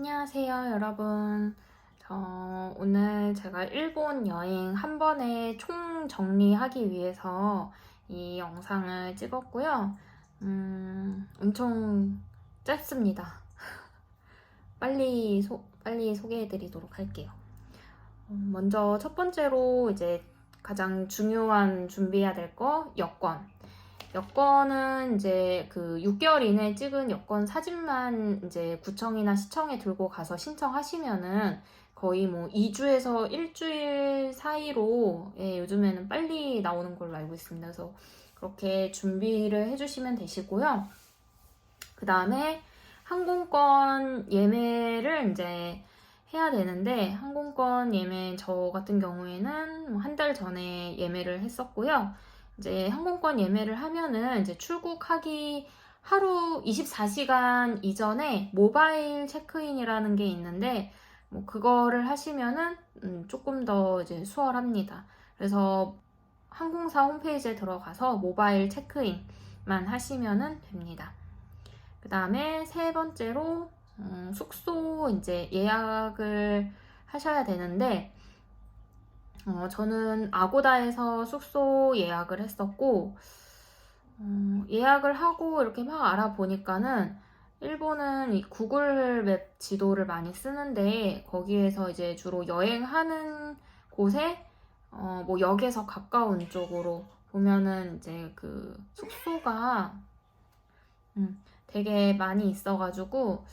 안녕하세요, 여러분. 오늘 제가 일본 여행 한 번에 총 정리하기 위해서 이 영상을 찍었고요. 엄청 짧습니다. 빨리 소개해드리도록 할게요. 먼저 첫 번째로 이제 가장 중요한 준비해야 될 거, 여권. 여권은 이제 그 6개월 이내에 찍은 여권 사진만 이제 구청이나 시청에 들고 가서 신청하시면은 거의 뭐 2주에서 일주일 사이로 요즘에는 빨리 나오는 걸로 알고 있습니다. 그래서 그렇게 준비를 해주시면 되시고요. 그 다음에 항공권 예매를 이제 해야 되는데 항공권 예매 저 같은 경우에는 한 달 전에 예매를 했었고요. 이제 항공권 예매를 하면은 이제 출국하기 하루 24시간 이전에 모바일 체크인이라는 게 있는데 뭐 그거를 하시면은 조금 더 이제 수월합니다. 그래서 항공사 홈페이지에 들어가서 모바일 체크인만 하시면은 됩니다. 그 다음에 세 번째로 숙소 이제 예약을 하셔야 되는데 저는 아고다에서 숙소 예약을 했었고 예약을 하고 이렇게 막 알아보니까는 일본은 이 구글 맵 지도를 많이 쓰는데 거기에서 이제 주로 여행하는 곳에 뭐 역에서 가까운 쪽으로 보면은 이제 그 숙소가 되게 많이 있어가지고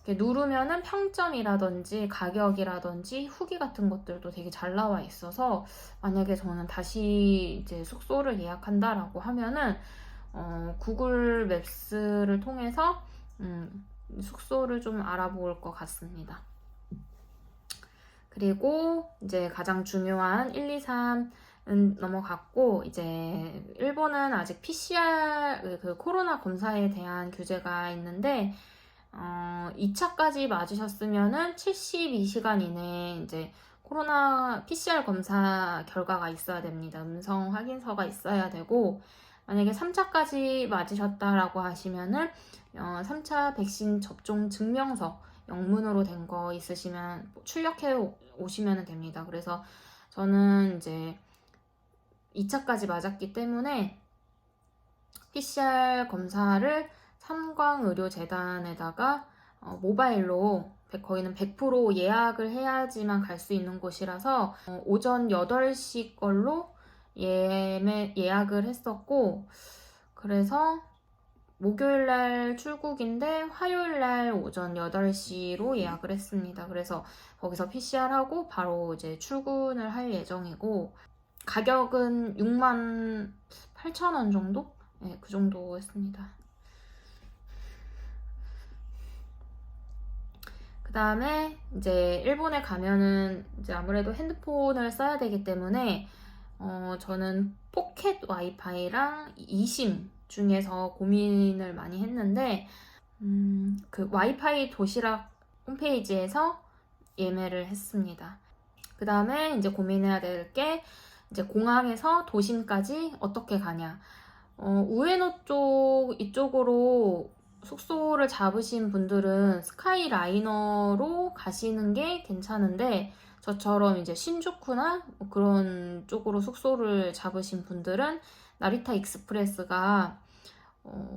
이렇게 누르면은 평점이라든지 가격이라든지 후기 같은 것들도 되게 잘 나와 있어서 만약에 저는 다시 이제 숙소를 예약한다라고 하면은 구글 맵스를 통해서 숙소를 좀 알아볼 것 같습니다. 그리고 이제 가장 중요한 1, 2, 3은 넘어갔고 이제 일본은 아직 PCR 그 코로나 검사에 대한 규제가 있는데 2차까지 맞으셨으면은 72시간 이내에 이제 코로나 PCR 검사 결과가 있어야 됩니다. 음성 확인서가 있어야 되고 만약에 3차까지 맞으셨다라고 하시면은 3차 백신 접종 증명서 영문으로 된 거 있으시면 출력해 오시면 됩니다. 그래서 저는 이제 2차까지 맞았기 때문에 PCR 검사를 삼광의료재단에다가 모바일로 거기는 100% 예약을 해야지만 갈 수 있는 곳이라서 오전 8시 걸로 예약을 했었고 그래서 목요일날 출국인데 화요일날 오전 8시로 예약을 했습니다. 그래서 거기서 PCR하고 바로 이제 출근을 할 예정이고 가격은 6만 8천 원 정도? 네, 그 정도 했습니다. 그 다음에 이제 일본에 가면은 이제 아무래도 핸드폰을 써야 되기 때문에 저는 포켓 와이파이랑 이심 중에서 고민을 많이 했는데 그 와이파이 도시락 홈페이지에서 예매를 했습니다. 그 다음에 이제 고민해야 될 게 이제 공항에서 도심까지 어떻게 가냐. 우에노 쪽 이쪽으로 숙소를 잡으신 분들은 스카이라이너로 가시는 게 괜찮은데 저처럼 이제 신주쿠나 뭐 그런 쪽으로 숙소를 잡으신 분들은 나리타 익스프레스가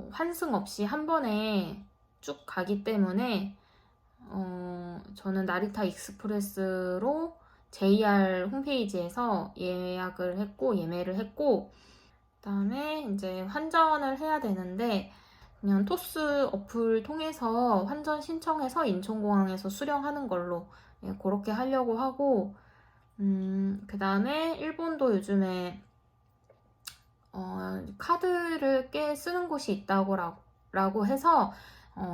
환승 없이 한 번에 쭉 가기 때문에 저는 나리타 익스프레스로 JR 홈페이지에서 예약을 했고 예매를 했고 그다음에 이제 환전을 해야 되는데 그냥 토스 어플 통해서 환전 신청해서 인천공항에서 수령하는 걸로 그렇게 하려고 하고 그다음에 일본도 요즘에 카드를 꽤 쓰는 곳이 있다고 해서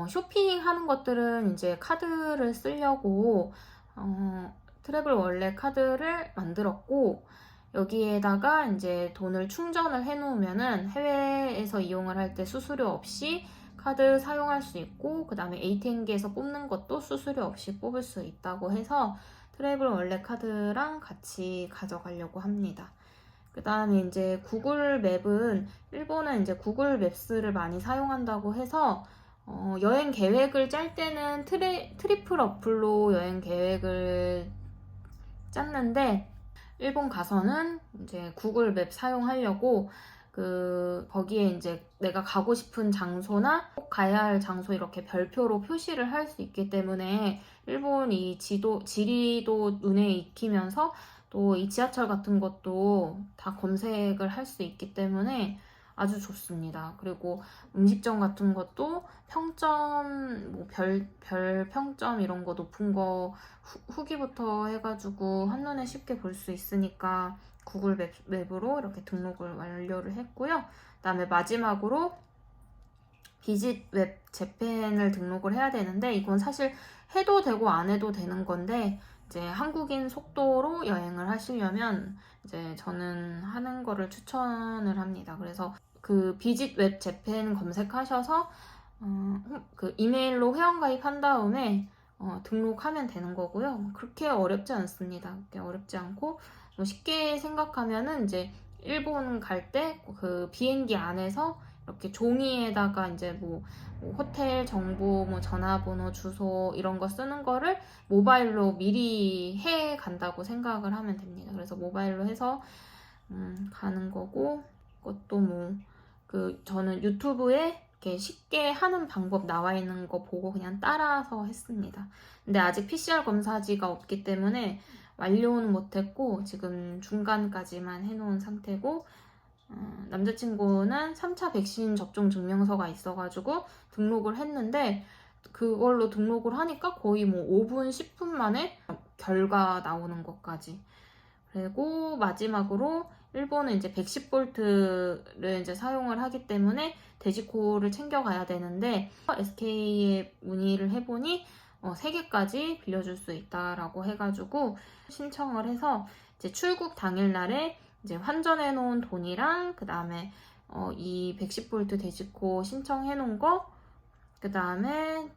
쇼핑하는 것들은 이제 카드를 쓰려고 트래블 월렛 카드를 만들었고 여기에다가 이제 돈을 충전을 해 놓으면은 해외에서 이용을 할 때 수수료 없이 카드 사용할 수 있고 그 다음에 ATM기에서 뽑는 것도 수수료 없이 뽑을 수 있다고 해서 트래블 월렛 카드랑 같이 가져가려고 합니다. 그 다음에 이제 구글 맵은 일본은 이제 구글 맵스를 많이 사용한다고 해서 여행 계획을 짤 때는 트리플 어플로 여행 계획을 짰는데 일본 가서는 이제 구글 맵 사용하려고 거기에 이제 내가 가고 싶은 장소나 꼭 가야 할 장소 이렇게 별표로 표시를 할 수 있기 때문에 일본 이 지리도 눈에 익히면서 또 이 지하철 같은 것도 다 검색을 할 수 있기 때문에 아주 좋습니다. 그리고 음식점 같은 것도 평점, 별 평점 이런 거 높은 거 후기부터 해가지고 한눈에 쉽게 볼 수 있으니까 구글 맵으로 이렇게 등록을 완료를 했고요. 그다음에 마지막으로 비짓 웹 재팬을 등록을 해야 되는데 이건 사실 해도 되고 안 해도 되는 건데 이제 한국인 속도로 여행을 하시려면 이제 저는 하는 거를 추천을 합니다. 그래서 비짓 웹 재팬 검색하셔서 그 이메일로 회원가입한 다음에 등록하면 되는 거고요. 그렇게 어렵지 않습니다. 그렇게 어렵지 않고 쉽게 생각하면은 이제 일본 갈 때 그 비행기 안에서 이렇게 종이에다가 이제 뭐 호텔 정보, 뭐 전화번호, 주소 이런 거 쓰는 거를 모바일로 미리 해 간다고 생각을 하면 됩니다. 그래서 모바일로 해서 가는 거고, 그것도 저는 유튜브에 이렇게 쉽게 하는 방법 나와 있는 거 보고 그냥 따라서 했습니다. 근데 아직 PCR 검사지가 없기 때문에 완료는 못했고 지금 중간까지만 해놓은 상태고, 남자친구는 3차 백신 접종 증명서가 있어가지고 등록을 했는데 그걸로 등록을 하니까 거의 뭐 5분, 10분 만에 결과 나오는 것까지. 그리고 마지막으로 일본은 이제 110볼트를 이제 사용을 하기 때문에 돼지코를 챙겨가야 되는데 SK에 문의를 해보니 3개까지 빌려줄 수 있다라고 해가지고 신청을 해서 이제 출국 당일날에 이제 환전해 놓은 돈이랑 그 다음에 이 110볼트 돼지코 신청해 놓은 거, 그 다음에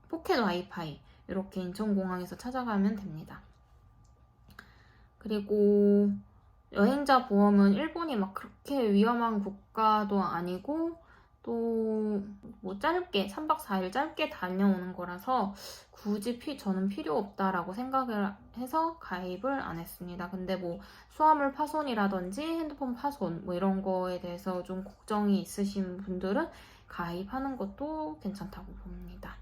포켓 와이파이 이렇게 인천공항에서 찾아가면 됩니다. 그리고 여행자 보험은 일본이 막 그렇게 위험한 국가도 아니고 또 뭐 짧게 3박 4일 짧게 다녀오는 거라서 굳이 저는 필요 없다라고 생각을 해서 가입을 안 했습니다. 근데 뭐 수화물 파손이라든지 핸드폰 파손 뭐 이런 거에 대해서 좀 걱정이 있으신 분들은 가입하는 것도 괜찮다고 봅니다.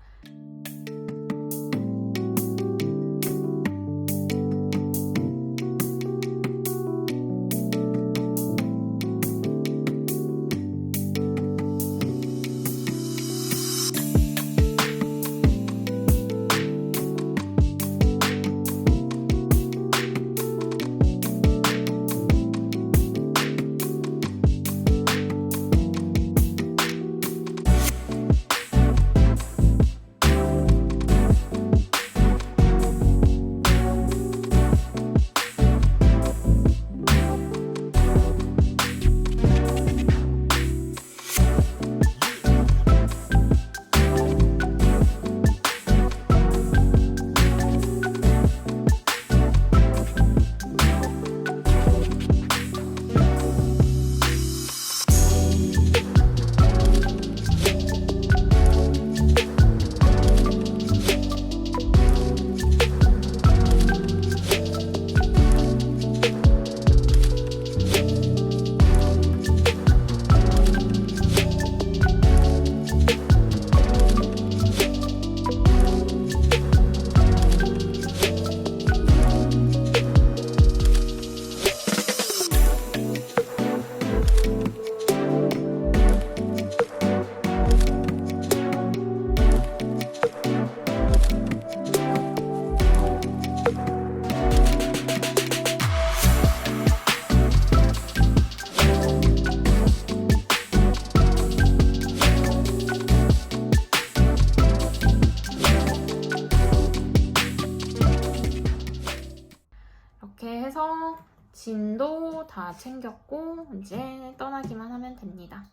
이렇게 해서 짐도 다 챙겼고 이제 떠나기만 하면 됩니다.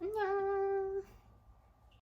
안녕.